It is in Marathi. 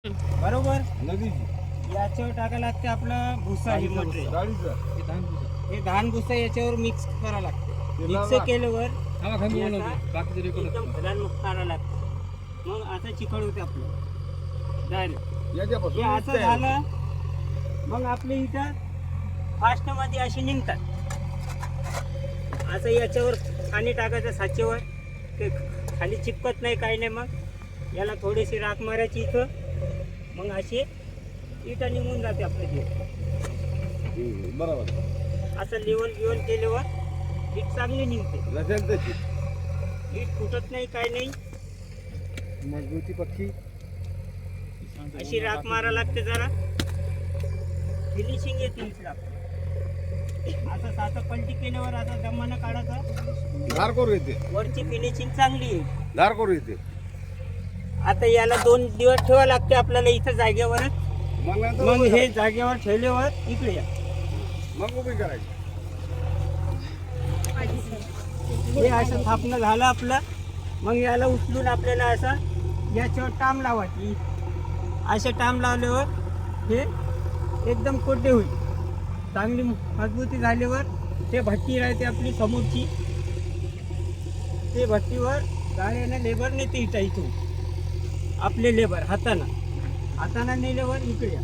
बरोबर. नदीची याच्यावर टाकायला लागते आपला भुसा हे मटेरियल. गाडीचा हे धान भुसा याच्यावर मिक्स करावं लागते. ते मिक्स लावा. केल्यावर बाकीचे रेकॉर्ड एकदम भल्यान करावं लागते. मग असं चिकट होते आपलं डायरेक्ट. हे याच्यापासून असं निघतंय. झालं मग आपले इथं फास्टमध्ये अशी निघतात. असं याच्यावर पाणी टाकायचं साचेवर, ते खाली चिपकत नाही काही नाही. मग याला थोडीशी राख मारायची इथं, मग अशी इटा निघून जाते आपलं जे. बरोबर असं लेवल बिवल केल्यावर हीट चांगली निघते. नसेल तशी हीट फुटत नाही काही नाही. मजबूती पक्की अशी राख मारा लागते जरा, फिनिशिंग येते इथला. असं साधं पलटी केल्यावर आता दमानं काढायचं, धार करू येते वरची फिनिशिंग चांगली येईल. धार करू येते. आता याला 2 दिवस ठेवावं लागते आपल्याला इथं जागेवरच. मग नंतर मग उभी हे जागेवर ठेवल्यावर इकडे या. करायची. मग उभी करायची. हे असं थापणं झालं आपलं. मग याला उचलून आपल्याला असं याच्यावर टाम लावायची. असे टाम लावल्यावर हे एकदम कोरडे होईल. चांगली मजबूती झाल्यावर ते भट्टी राहते आपली समोरची, ते भट्टीवर गाड्यानं लेबर नेते इथं इथून. आपले लेबर हातानं नेल्यावर इकडे या.